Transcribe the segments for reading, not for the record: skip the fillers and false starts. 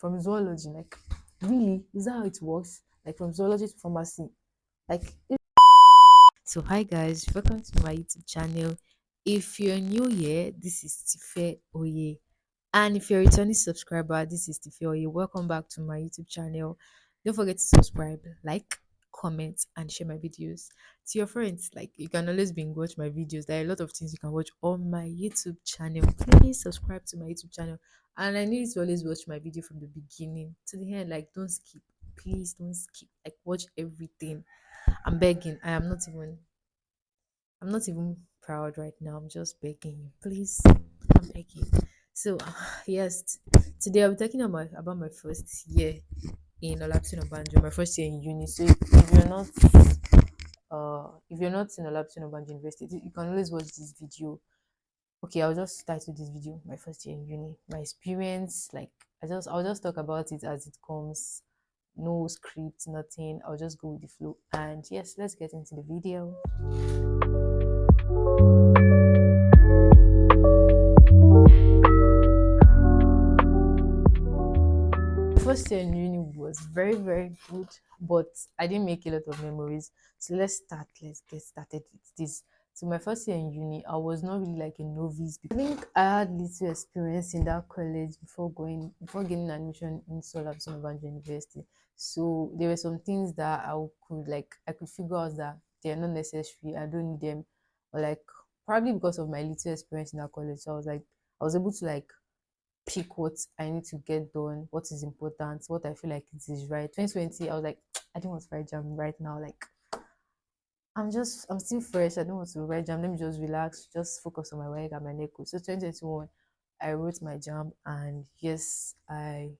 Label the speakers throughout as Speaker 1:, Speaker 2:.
Speaker 1: from zoology. Like, really? Is that how it works? Like, from zoology to pharmacy? Like, so hi guys, welcome to my YouTube channel. If you're new here, this is Tife Oye. And if you're a returning subscriber, this is Tife Oye. Welcome back to my YouTube channel. Don't forget to subscribe, like, comment, and share my videos to your friends. Like, you can always binge watch my videos. There are a lot of things you can watch on my YouTube channel. Please subscribe to my YouTube channel. And I need you to always watch my video from the beginning to the end. Like, don't skip. Please don't skip. Like, watch everything. I'm begging. I'm not even proud right now. I'm just begging you. Please. I'm begging. So yes, today I'll be talking about my first year in Olapsin Obanjo, my first year in uni. So if you're not in Olapsin Obanjo University, you can always watch this video. Okay, I'll just title this video my first year in uni. My experience, like I'll just talk about it as it comes. No script, nothing. I'll just go with the flow. And yes, let's get into the video. First year in uni was very, very good, but I didn't make a lot of memories. So let's get started with this. So my first year in uni, I was not really like a novice. I think I had little experience in that college before getting admission in Solabson Evangel University. So there were some things that I could figure out that they're not necessary. I don't need them, or like probably because of my little experience in that college. So I was able to like pick what I need to get done, what is important, what I feel like it is right. 2020, I was like, I don't want to write jam right now. Like, I'm still fresh. I don't want to write jam. Let me just relax, just focus on my work and my neck. So 2021, I wrote my jam, and yes, I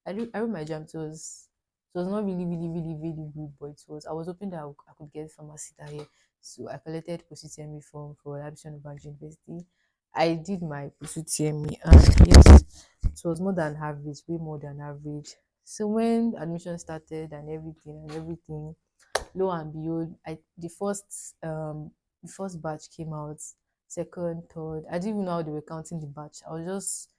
Speaker 1: wrote my jam. It was not really, really, really, really good, but I was hoping that I could get pharmacy that year. So I collected post-UTME form for admission of Bank University. I did my post-UTME, and yes, it was more than average, way more than average. So when admission started and everything, lo and behold, the first batch came out, second, third. I didn't even know how they were counting the batch. I was just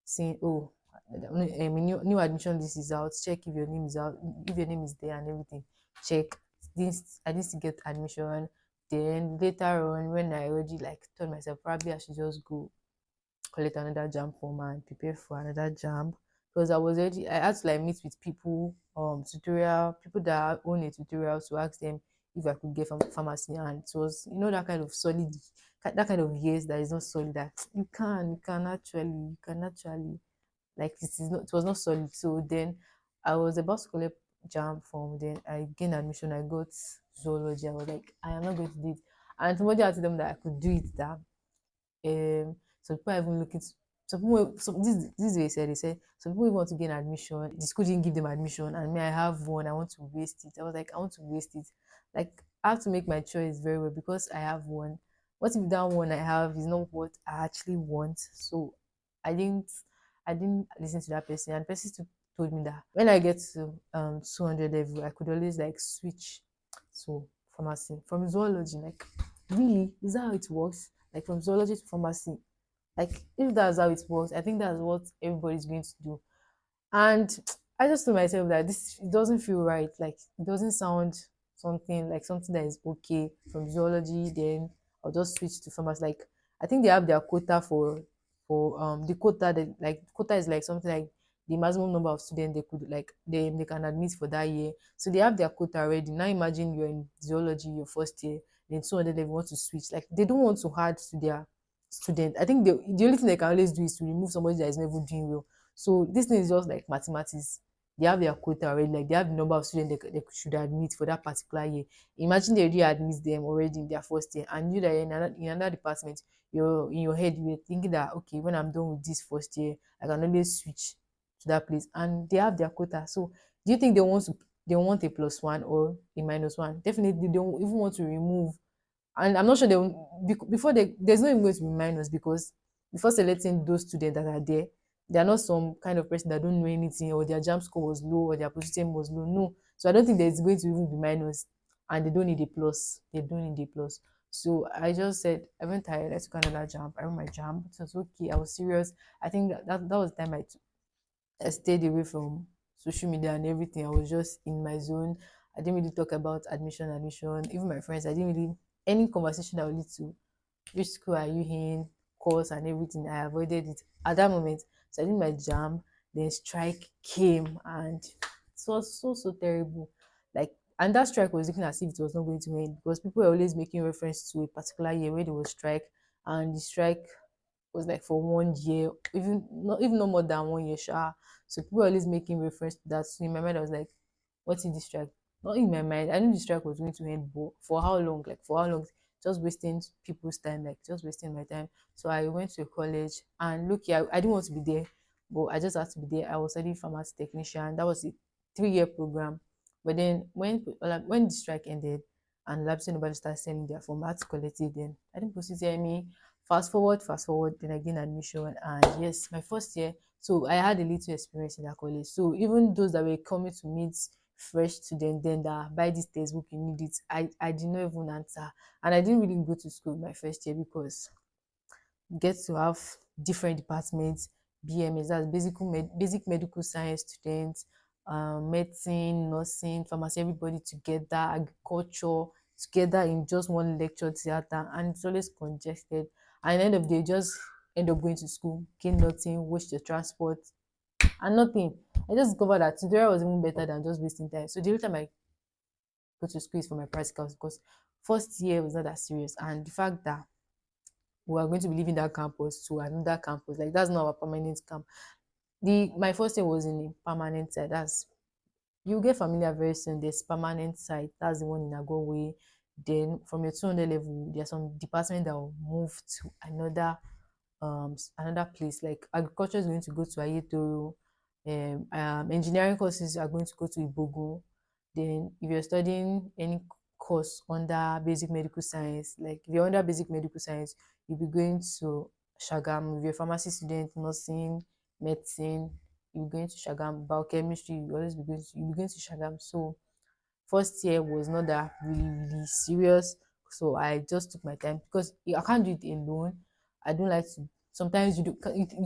Speaker 1: saying, oh, new admission list is out. Check if your name is out, if your name is there and everything. Check. This I need to get admission. Then later on, when I already like told myself probably I should just go collect another jam form and prepare for another jam, because I had to like meet with people, tutorial people that own a tutorial, to ask them if I could get from pharmacy. And it was, that kind of solid, that kind of years that is not solid, that you can actually, like, it was not solid. So then I was about to collect jam form, then I gained admission, I got zoology. I was like, I am not going to do it. And somebody had told them that I could do it, that some people are even looking to, some people, this way said, they said some people want to gain admission, the school didn't give them admission, and me, I have one, I want to waste it. I was like, I want to waste it. Like, I have to make my choice very well, because I have one. What if that one I have is not what I actually want? So i didn't I didn't listen to that person, and person still told me that when I get to 200 level, I could always like switch to pharmacy from zoology. Like, really? Is that how it works? Like, from zoology to pharmacy? Like, if that's how it works, I think that's what everybody's going to do. And I just told myself that this, it doesn't feel right. Like, it doesn't sound something that is okay. From zoology, then I'll just switch to pharmacy. Like, I think they have their quota for the quota, that like quota is like something like the maximum number of students they could like they can admit for that year. So they have their quota already. Now imagine you're in zoology your first year, then 200 they want to switch. Like, they don't want to add to their student. I think the only thing they can always do is to remove somebody that is never doing well. So this thing is just like mathematics. They have their quota already, like they have the number of students they should admit for that particular year. Imagine they already admit them already in their first year, and you that in another department, you're in your head, you're thinking that, okay, when I'm done with this first year, I can always switch to that place, and they have their quota. So do you think they want a plus one or a minus one? Definitely they don't even want to remove. And I'm not sure before there's not even going to be minus, because before selecting those students that are there, they are not some kind of person that don't know anything, or their jam score was low, or their position was low. No. So I don't think there's going to even be minus, and they don't need a plus. They don't need a plus. So I just said, I went tired, I took another jump, I wrote my jump. It was okay, I was serious. I think that was the time I stayed away from social media and everything. I was just in my zone. I didn't really talk about admission. Even my friends, I didn't really any conversation that would lead to which school are you in, course and everything. I avoided it at that moment. So I did my jam. Then strike came and it was so terrible. Like, and that strike was looking as if it was not going to end because people were always making reference to a particular year where there was strike, and the strike was like for 1 year, even not more than 1 year, sure. So people were always making reference to that. So in my mind, I was like, what is this strike? Not in my mind. I knew the strike was going to end, but for how long? Like for how long? Just wasting people's time, like just wasting my time. So I went to a college and look here, I didn't want to be there, but I just had to be there. I was studying pharmacy technician. That was a 3 year program. But then when the strike ended and labs and nobody started sending their form, I had to collect it then. I didn't proceed any. Fast forward, then I gained admission. And yes, my first year, so I had a little experience in that college. So even those that were coming to meet fresh students, then that buy this textbook, you need it, I did not even answer. And I didn't really go to school my first year because get to have different departments, BMS, that's basic medical science students, medicine, nursing, pharmacy, everybody together, agriculture together in just one lecture theater, and it's always congested. And at the end of the day, just end up going to school, gain nothing, waste your transport, and nothing. I just discovered that tutorial was even better than just wasting time. So the only time I go to school is for my practicals because first year was not that serious, and the fact that we are going to be leaving that campus to another campus. Like that's not our permanent camp. The my first year was in a permanent site. That's you get familiar very soon. There's permanent site. That's the one in Agorwe. Then from your 200 level, there's some department that will move to another place. Like agriculture is going to go to Ayetoro. Engineering courses are going to go to Ibogo. Then if you're studying any course under basic medical science, like if you're under basic medical science, you'll be going to Shagam. If you're a pharmacy student, nursing, medicine, you'll be going to Shagam. Biochemistry, you'll be going to Shagam. So first year was not that really serious, so I just took my time because I can't do it alone. I don't like to. Sometimes you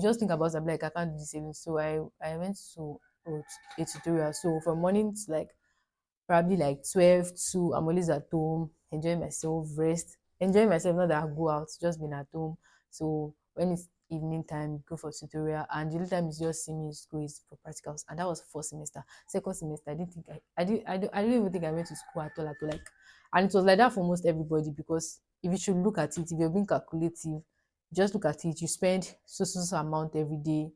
Speaker 1: just think about something like I can't do this alone. So I went to a tutorial. So from morning to like probably like 12 to I'm always at home, enjoying myself, rest, enjoying myself, not that I go out, just being at home. So when it's evening time, go for tutorial, and the only time is just see me in school is for practicals. And that was first semester. Second semester, I didn't think I didn't even think I went to school at all. Like, and it was like that for almost everybody because if you should look at it, if you're being calculative, just look at it, you spend so amount every day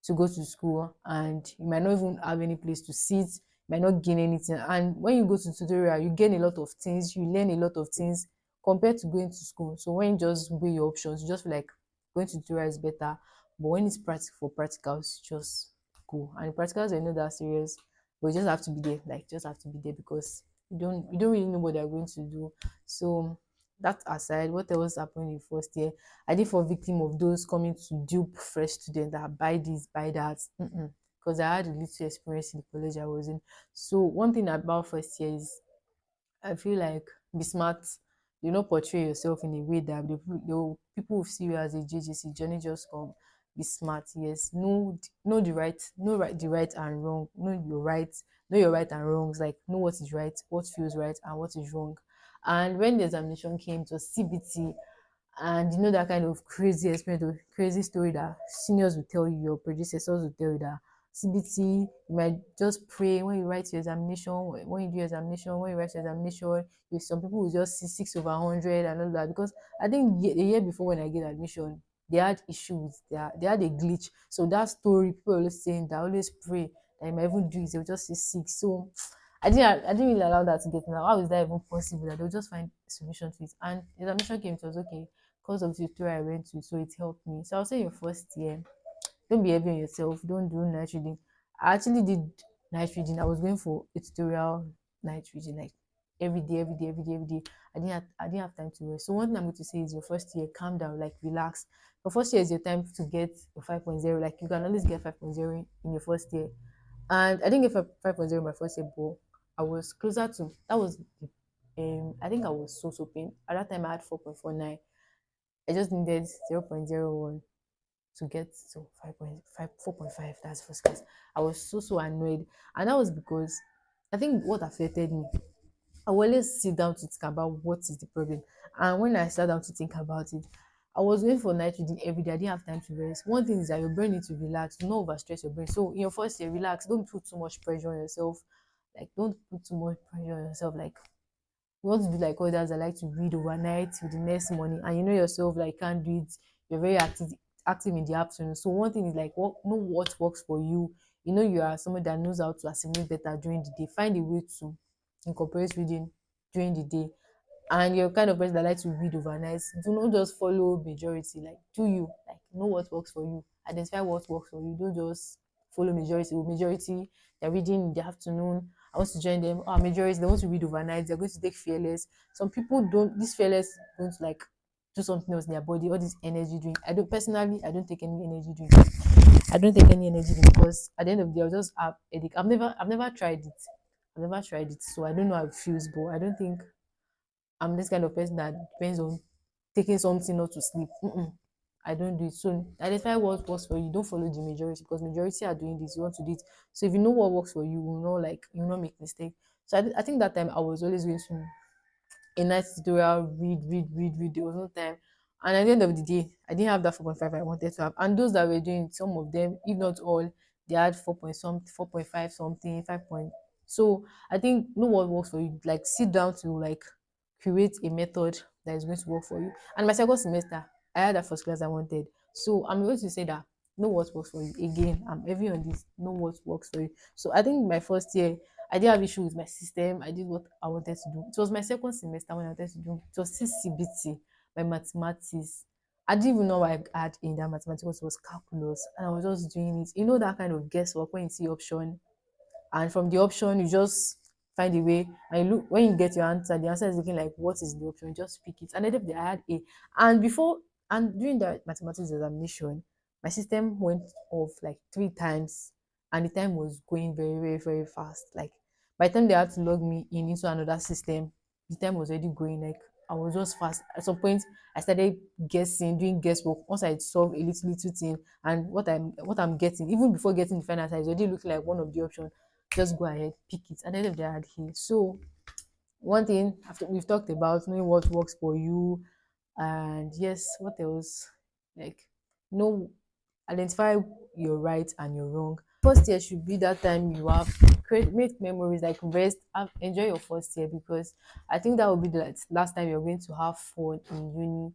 Speaker 1: to go to school and you might not even have any place to sit, you might not gain anything. And when you go to tutorial, you gain a lot of things, you learn a lot of things compared to going to school. So when you just weigh your options, you just feel like going to tutorial is better. But when it's practical for practicals, just go. And the practicals are not that serious, but you just have to be there. Like just have to be there because you don't really know what they're going to do. So that aside, what else happened in first year? I did for victim of those coming to dupe fresh students that buy this, buy that. Because I had a little experience in the college I was in. So one thing about first year is I feel like be smart. You know, portray yourself in a way that people will see you as a JJC, Johnny just come. Be smart, yes. Know the right and wrong. Know your right and wrongs. Like know what is right, what feels right, and what is wrong. And when the examination came to CBT, and you know that kind of crazy experience or crazy story that seniors will tell you, your predecessors will tell you that CBT, you might just pray when you write your examination, when you do your examination, when you write your examination, if some people will just see 6/100 and all that. Because I think the year before when I get admission, they had issues, they had a glitch. So that story, people always saying that always pray that you might even do it, they'll just see six. So I didn't really allow that to get me. How is that even possible that they'll just find a solution to it? And the examination came, it was okay because of the tutorial I went to, so it helped me. So I'll say your first year, don't be heavy on yourself, don't do night reading. I actually did night reading. I was going for a tutorial night reading like every day. I didn't have time to rest. So one thing I'm going to say is your first year, calm down, like relax. Your first year is your time to get your 5.0. Like you can always get 5.0 in your first year. And I didn't get 5.0 my first year, but I was closer to that was I think I was so pain. At that time I had 4.49. I just needed 0.01. to get to 5.5, 4.5. That's first class. I was so annoyed, and that was because I think what affected me, I will always sit down to think about what is the problem. And when I sat down to think about it, I was going for night reading every day. I didn't have time to rest. One thing is that your brain needs to relax. Do not overstress your brain. So in your first year, relax. Don't put too much pressure on yourself. Like, don't put too much pressure on yourself. Like, you want to be like others that like to read overnight with the next morning, and you know yourself like can't do it. You're very active in the afternoon. So one thing is like, what know what works for you. You know you are someone that knows how to assimilate better during the day. Find a way to incorporate reading during the day. And you're kind of person that like to read overnight, do not just follow majority. Like, do you like know what works for you, identify what works for you. Don't just follow majority. Majority, they're reading in the afternoon, I want to join them. Majority, they want to read overnight, they're going to take fearless. Some people don't, this fearless don't like do something else in their body, all this energy drink. I don't personally, I don't take any energy drink. I don't take any energy drink because at the end of the day I'll just have headache. I've never tried it. I've never tried it, so I don't know how it feels, but I don't think I'm this kind of person that depends on taking something not to sleep. I don't do it. So identify what works for you. Don't follow the majority because majority are doing this. You want to do it. So if you know what works for you, you will know like you will not make mistake. So I think that time I was always going to a night tutorial, read. There was no time. And at the end of the day, I didn't have that 4.5 I wanted to have. And those that were doing it, some of them, if not all, they had 4 point some 4.5 something, 5 point. So I think know what works for you. Like sit down to like create a method that is going to work for you. And my second semester, I had that first class I wanted. So I'm going to say that know what works for you. Again, I'm heavy on this. Know what works for you. So I think my first year, I didn't have issue with my system. I did what I wanted to do. It was my second semester when I wanted to do. It was still CBT, my mathematics. I didn't even know what I had in that mathematics was calculus, and I was just doing it. You know that kind of guesswork when you see option, and from the option you just find a way, and you look when you get your answer, the answer is looking like what is the option, you just pick it. And then I had a, and before and during the mathematics examination, my system went off like 3 times, and the time was going very fast. Like by the time they had to log me in into another system, the time was already going. Like I was just fast. At some point I started guessing, doing guesswork. Once I solve a little thing, and what I'm getting, even before getting the final answer, is already looking like one of the options. Just go ahead, pick it. And then if they had here. So one thing after we've talked about knowing what works for you, and yes, what else? Like know, identify your right and your wrong. First year should be that time you have create make memories, like rest, enjoy your first year, because I think that will be the last time you're going to have fun in uni.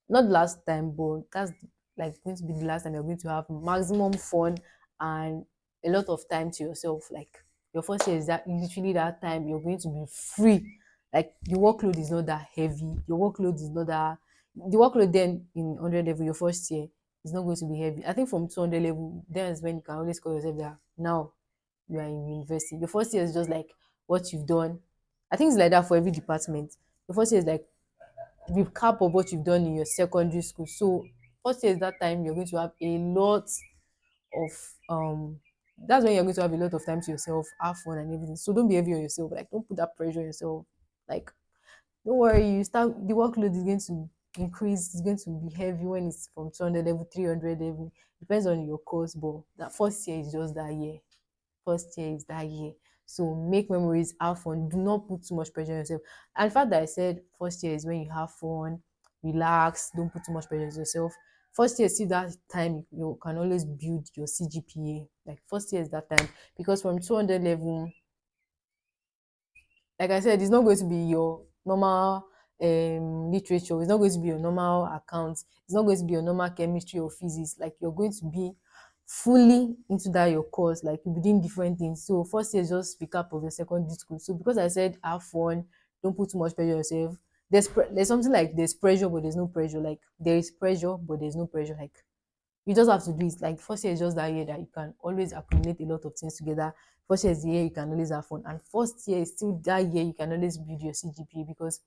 Speaker 1: Not last time, but that's like going to be the last time you're going to have maximum fun and a lot of time to yourself. Like your first year is that literally that time you're going to be free. Like the workload is not that heavy. Your workload is not that the workload then in 100 level your first year is not going to be heavy. I think from 200 level, then is when you can always call yourself that now you are in university. Your first year is just like what you've done. I think it's like that for every department. Your first year is like recap of what you've done in your secondary school. So first year is that time you're going to have a lot of that's when you're going to have a lot of time to yourself, have fun and everything. So don't be heavy on yourself. Like don't put that pressure on yourself. Like don't worry, you start the workload is going to increase, it's going to be heavy when it's from 200 level, 300 level. Depends on your course, but that first year is just that year. First year is that year. So make memories, have fun. Do not put too much pressure on yourself. And the fact that I said first year is when you have fun, relax, don't put too much pressure on yourself. First year, see that time you can always build your CGPA. Like first year is that time because from 200 level, like I said, it's not going to be your normal literature. It's not going to be your normal accounts. It's not going to be your normal chemistry or physics. Like you're going to be fully into that your course. Like you'll be doing different things. So first year is just pick up of your secondary school. So because I said have fun, don't put too much pressure on yourself. There's something like there's pressure, but there's no pressure. Like there is pressure, but there's no pressure. Like you just have to do it. Like first year is just that year that you can always accumulate a lot of things together. First year is the year you can always have fun, and first year is still that year you can always build your CGPA, because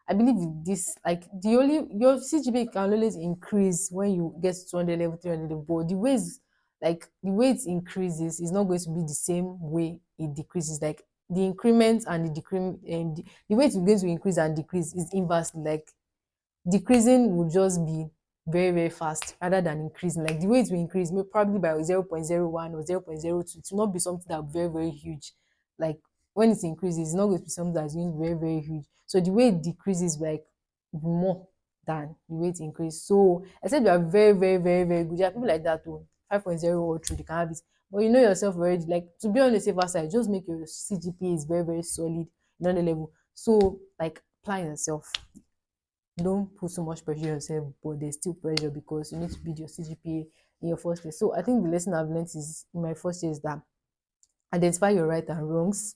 Speaker 1: I believe with this, like the only your CGPA can always increase when you get to 200 level, 300 level, but the way it increases is not going to be the same way it decreases. Like the increment and the decrement, and the way it's going to increase and decrease is inversely. Like decreasing will just be very, very fast rather than increasing. Like the way it will increase, probably by 0.01 or 0.02, it will not be something that will be very, very huge. Like when it increases, it's not going to be something that's going to be very, very huge. So the way it decreases, like more than the way it increases. So except you are very, very, very, very good. There are people like that too. 5.0 or 3, they can have it. But you know yourself already. Like to be on the safer side, just make your CGPA is very, very solid, on the level. So like plan yourself, don't put so much pressure on yourself, but there's still pressure because you need to build your CGPA in your first year. So I think the lesson I've learned is in my first year is that identify your right and wrongs.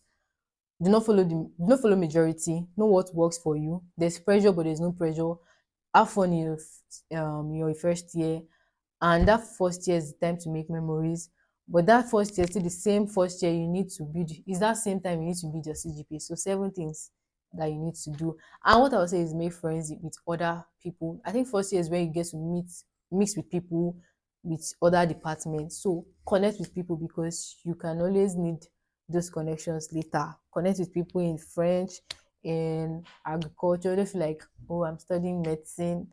Speaker 1: Do not follow majority. Know what works for you. There's pressure, but there's no pressure. Have fun in your first year, and that first year is the time to make memories. But that first year, still the same first year, you need to build. Is that same time you need to build your CGPA. So 7 things that you need to do. And what I would say is make friends with other people. I think first year is when you get to mix with people with other departments. So connect with people because you can always need those connections later. Connect with people in French, in agriculture. They feel like, oh, I'm studying medicine,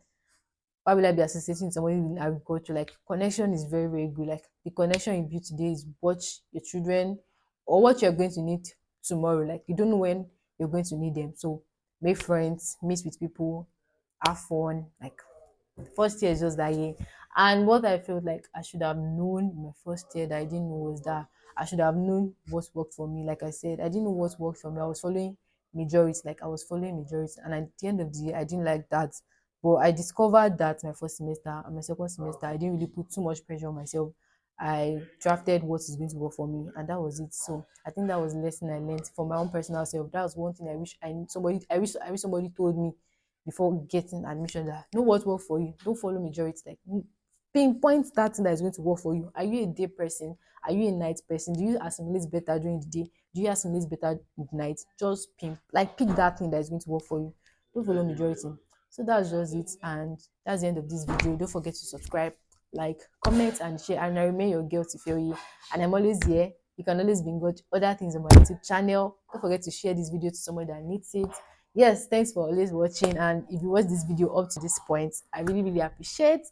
Speaker 1: why will I be associating with somebody in agriculture? Like connection is very, very good. Like the connection you build today is what your children or what you're going to need tomorrow. Like you don't know when you're going to need them. So make friends, meet with people, have fun. Like first year is just that year. And what I felt like I should have known in my first year that I didn't know was that I should have known what worked for me. Like I said, I didn't know what worked for me. I was following majority, like I was following majority. And at the end of the year, I didn't like that. But I discovered that my first semester and my second semester, I didn't really put too much pressure on myself. I drafted what is going to work for me, and that was it. So I think that was a lesson I learned for my own personal self. That was one thing I wish I knew somebody. I wish somebody told me before getting admission that know what work for you. Don't follow majority. Like pinpoint that thing that is going to work for you. Are you a day person? Are you a night person? Do you assimilate better during the day? Do you assimilate better at night? Just pick that thing that is going to work for you. Don't follow majority. So that's just it, and that's the end of this video. Don't forget to subscribe, like, comment, and share. And I remain your girl Tifioyi, and I'm always here. You can always binge other things on my YouTube channel. Don't forget to share this video to someone that needs it. Yes, thanks for always watching, and if you watch this video up to this point, I really, really appreciate.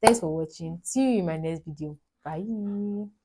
Speaker 1: Thanks for watching. See you in my next video. Bye.